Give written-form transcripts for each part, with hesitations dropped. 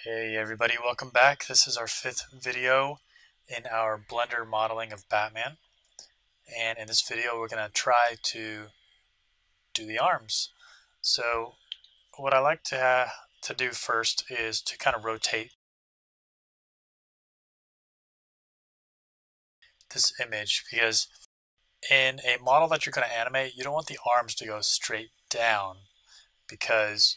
Hey everybody, welcome back. This is our 5th video in our Blender modeling of Batman. And in this video we're going to try to do the arms. So what I like to do first is to kind of rotate this image, because in a model that you're going to animate, you don't want the arms to go straight down, because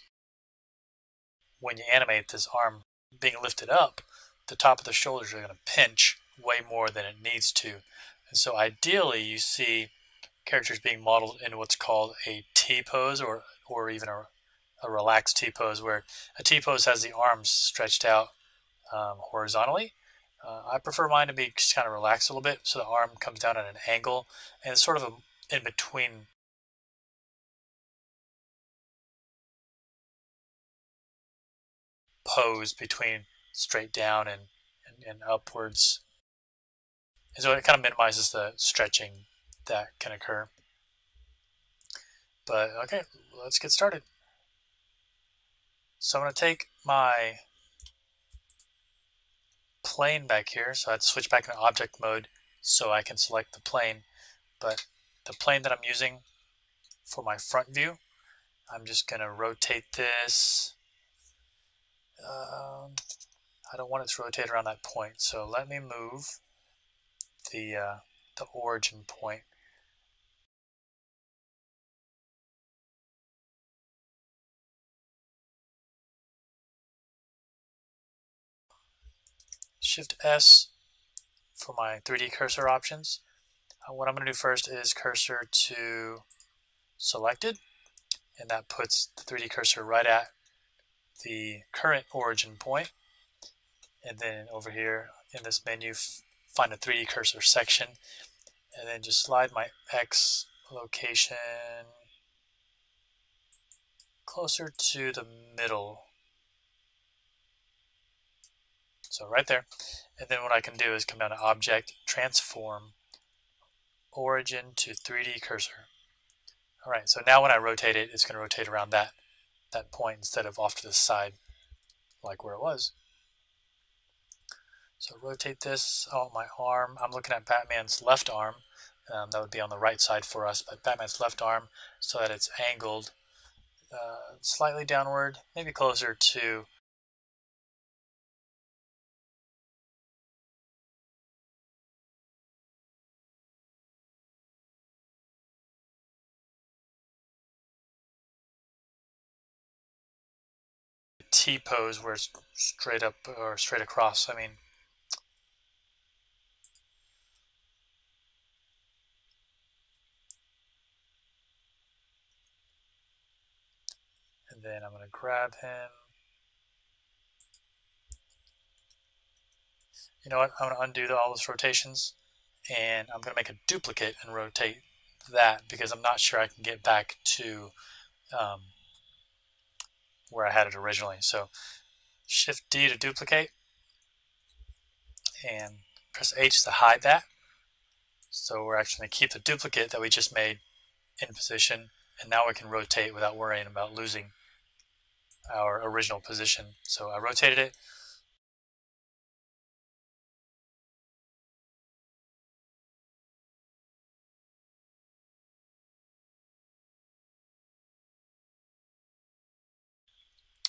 when you animate this arm being lifted up, the top of the shoulders are going to pinch way more than it needs to. And so ideally you see characters being modeled in what's called a T-pose, or even a relaxed T-pose, where a T-pose has the arms stretched out horizontally. I prefer mine to be just kind of relaxed a little bit, so the arm comes down at an angle, and it's sort of in between pose between straight down and upwards. And so it kind of minimizes the stretching that can occur. But okay, let's get started. So I'm going to take my plane back here. So I have to switch back into object mode so I can select the plane. But the plane that I'm using for my front view, I'm just going to rotate this. I don't want it to rotate around that point, so let me move the origin point. Shift S for my 3D cursor options. What I'm going to do first is cursor to selected, and that puts the 3D cursor right at the current origin point. And then over here in this menu, find a 3D cursor section, and then just slide my X location closer to the middle. So right there. And then what I can do is come down to Object, Transform, Origin to 3D Cursor. All right, so now when I rotate it, it's going to rotate around that point instead of off to the side like where it was. So rotate this on my arm. I'm looking at Batman's left arm. That would be on the right side for us, but Batman's left arm, so that it's angled slightly downward, maybe closer to T-pose, where it's straight up or straight across, I mean. And then I'm going to grab him. You know what? I'm going to undo all those rotations, and I'm going to make a duplicate and rotate that, because I'm not sure I can get back to where I had it originally. So Shift D to duplicate, and press H to hide that. So we're actually going to keep the duplicate that we just made in position, and now we can rotate without worrying about losing our original position. So I rotated it.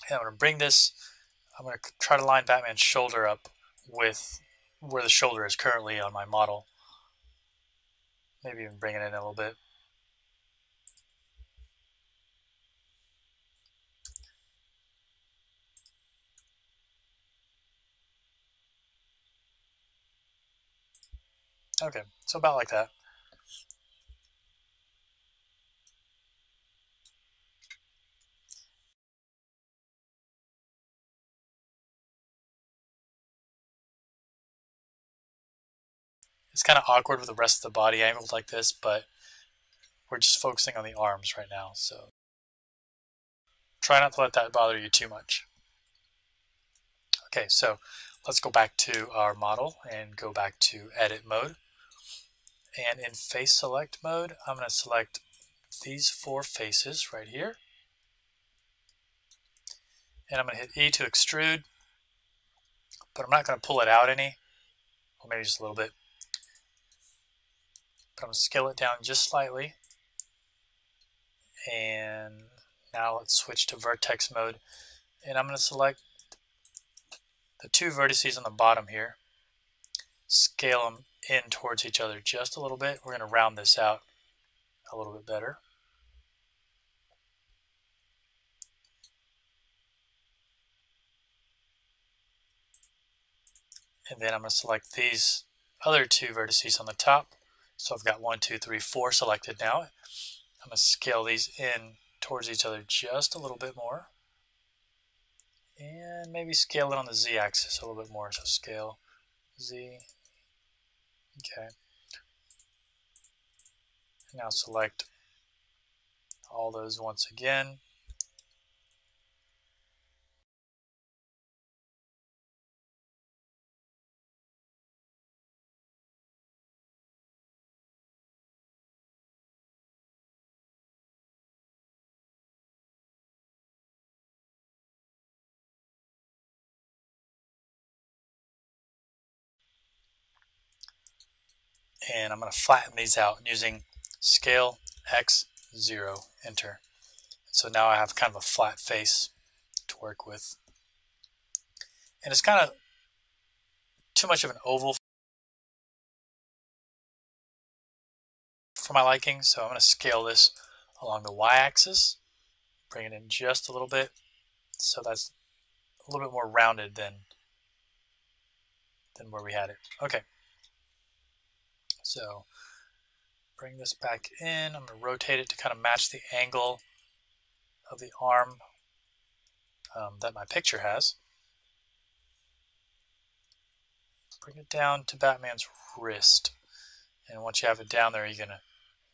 And I'm going to bring this, I'm going to try to line Batman's shoulder up with where the shoulder is currently on my model. Maybe even bring it in a little bit. Okay, so about like that. It's kind of awkward with the rest of the body angled like this, but we're just focusing on the arms right now, so try not to let that bother you too much. Okay, so let's go back to our model and go back to edit mode. And in face select mode, I'm going to select these 4 faces right here. And I'm going to hit E to extrude. but I'm not going to pull it out any, or maybe just a little bit. But I'm going to scale it down just slightly. And now let's switch to vertex mode. And I'm going to select the two vertices on the bottom here. Scale them in towards each other just a little bit. We're going to round this out a little bit better. And then I'm going to select these other two vertices on the top. So I've got 1, 2, 3, 4 selected now. I'm going to scale these in towards each other just a little bit more. And maybe scale it on the z-axis a little bit more. So scale z. Okay. Now select all those once again. And I'm going to flatten these out using scale X0, enter. So now I have kind of a flat face to work with. And it's kind of too much of an oval for my liking, so I'm going to scale this along the y-axis, bring it in just a little bit, so that's a little bit more rounded than where we had it. Okay, so bring this back in. I'm going to rotate it to kind of match the angle of the arm that my picture has. Bring it down to Batman's wrist. And once you have it down there, you're going to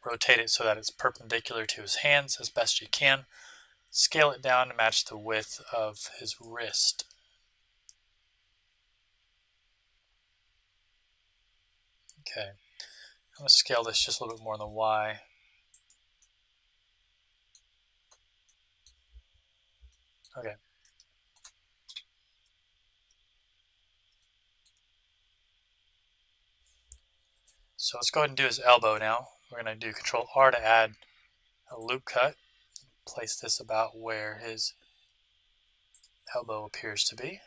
rotate it so that it's perpendicular to his hands as best you can. Scale it down to match the width of his wrist. Okay, I'm going to scale this just a little bit more on the Y. Okay. So let's go ahead and do his elbow now. We're going to do Control R to add a loop cut. Place this about where his elbow appears to be.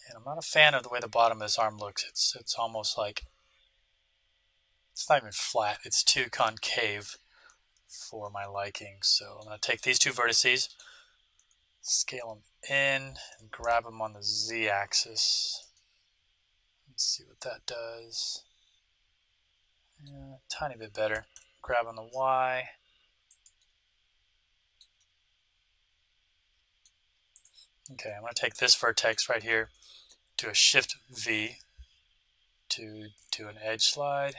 And I'm not a fan of the way the bottom of his arm looks. It's almost like, it's not even flat, it's too concave for my liking. So I'm going to take these two vertices, scale them in, and grab them on the z-axis. Let's see what that does. Yeah, a tiny bit better. Grab on the y. Okay, I'm going to take this vertex right here, do a Shift V to do an edge slide.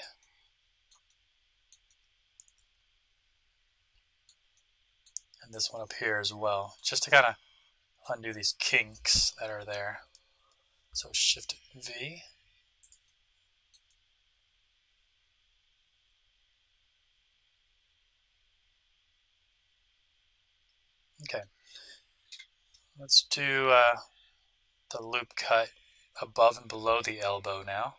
And this one up here as well, just to kind of undo these kinks that are there. So Shift V. Okay, let's do the loop cut above and below the elbow now.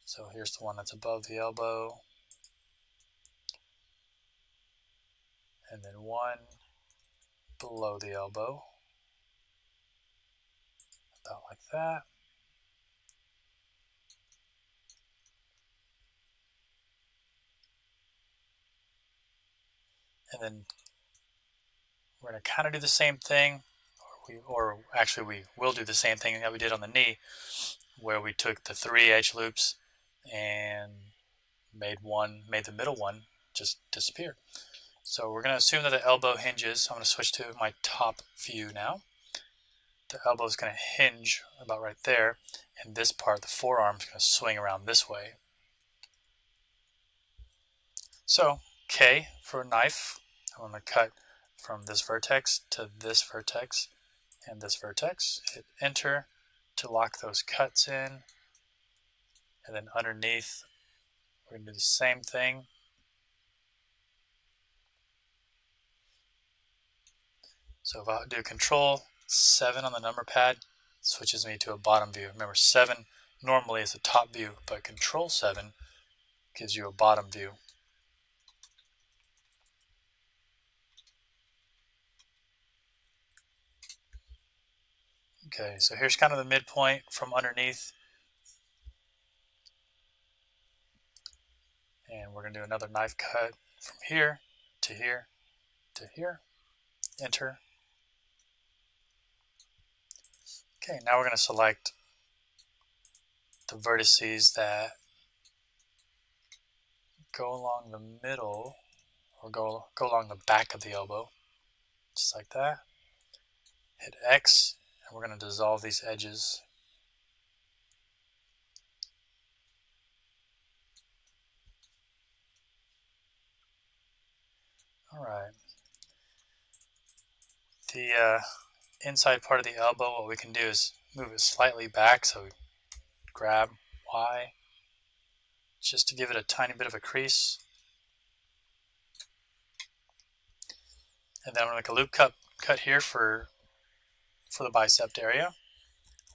So here's the one that's above the elbow. And then one below the elbow. About like that. And then we're going to kind of do the same thing, or actually we will do the same thing that we did on the knee, where we took the 3 edge loops and made the middle one just disappear. So we're going to assume that the elbow hinges. I'm going to switch to my top view now. The elbow is going to hinge about right there, and this part, the forearm, is going to swing around this way. So K for a knife. I'm going to cut from this vertex to this vertex and this vertex. Hit enter to lock those cuts in. And then underneath, we're going to do the same thing. So if I do Control 7 on the number pad, it switches me to a bottom view. Remember, 7 normally is the top view, but Control 7 gives you a bottom view. Okay, so here's kind of the midpoint from underneath. And we're going to do another knife cut from here to here to here. Enter. Okay, now we're going to select the vertices that go along the middle, or go along the back of the elbow, just like that. Hit X, and we're going to dissolve these edges. All right. The inside part of the elbow, what we can do is move it slightly back, so we grab Y, just to give it a tiny bit of a crease. And then I'm going to make a loop cut here for the bicep area.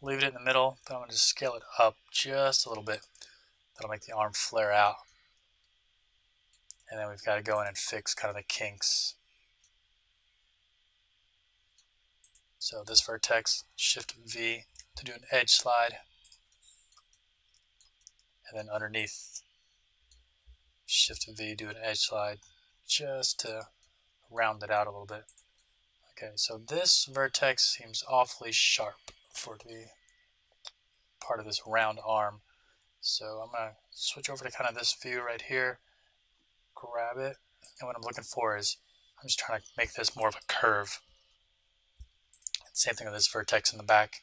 Leave it in the middle, then I'm going to just scale it up just a little bit. That'll make the arm flare out. And then we've got to go in and fix kind of the kinks. So this vertex, Shift V to do an edge slide. And then underneath, Shift V, do an edge slide just to round it out a little bit. Okay, so this vertex seems awfully sharp for the part of this round arm. So I'm going to switch over to kind of this view right here, grab it, and what I'm looking for is, I'm just trying to make this more of a curve. Same thing with this vertex in the back.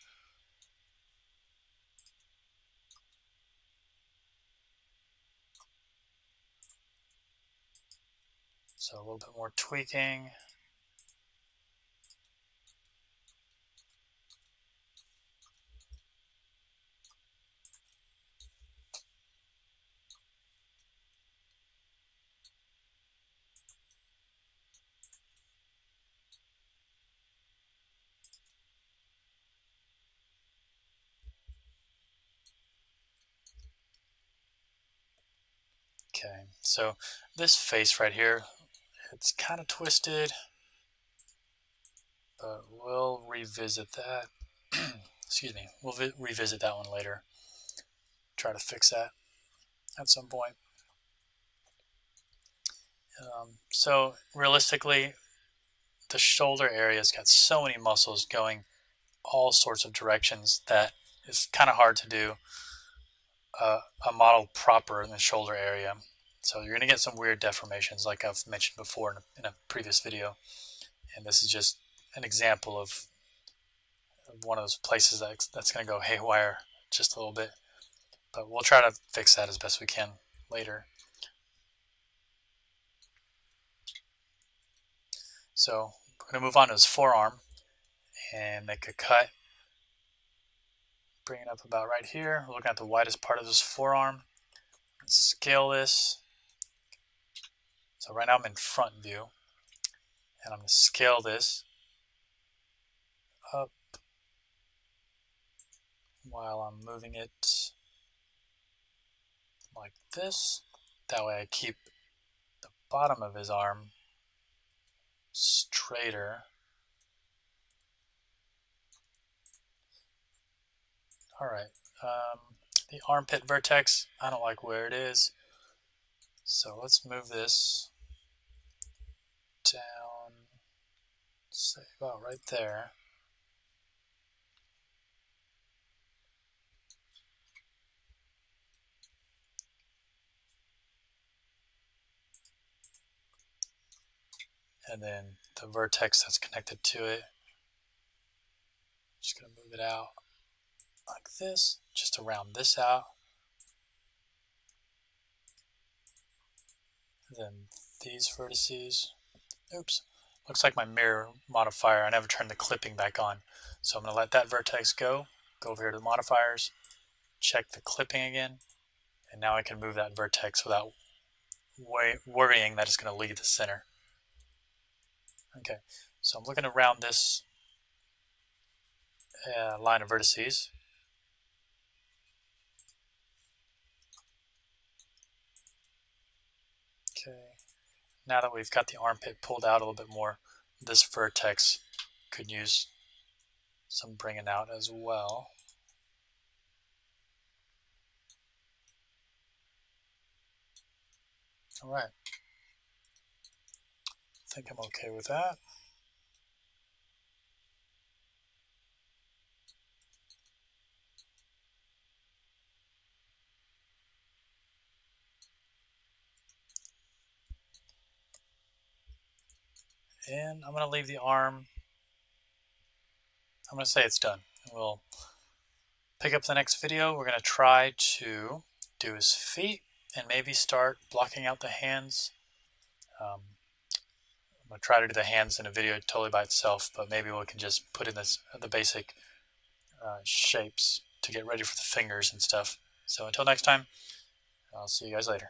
So a little bit more tweaking. Okay, so this face right here, it's kind of twisted, but we'll revisit that. Excuse me, we'll revisit that one later. Try to fix that at some point. So realistically, the shoulder area's got so many muscles going all sorts of directions that it's kind of hard to do a model proper in the shoulder area. So you're going to get some weird deformations like I've mentioned before in a previous video. And this is just an example of one of those places that's going to go haywire just a little bit. But we'll try to fix that as best we can later. So we're going to move on to his forearm and make a cut. Bring it up about right here. We're looking at the widest part of this forearm. Scale this. So right now I'm in front view. And I'm going to scale this up while I'm moving it like this. That way I keep the bottom of his arm straighter. Alright, the armpit vertex, I don't like where it is. So let's move this down, say about right there. And then the vertex that's connected to it, just going to move it out like this, just to round this out. And then these vertices, oops, looks like my mirror modifier, I never turned the clipping back on. So I'm going to let that vertex go over here to the modifiers, check the clipping again, And now I can move that vertex without worrying that it's going to leave the center. Okay, so I'm looking around this line of vertices. Okay, now that we've got the armpit pulled out a little bit more, this vertex could use some bringing out as well. All right, I think I'm okay with that. And I'm going to leave the arm. I'm going to say it's done. We'll pick up the next video. We're going to try to do his feet and maybe start blocking out the hands. I'm going to try to do the hands in a video totally by itself, but maybe we can just put in the basic shapes to get ready for the fingers and stuff. So until next time, I'll see you guys later.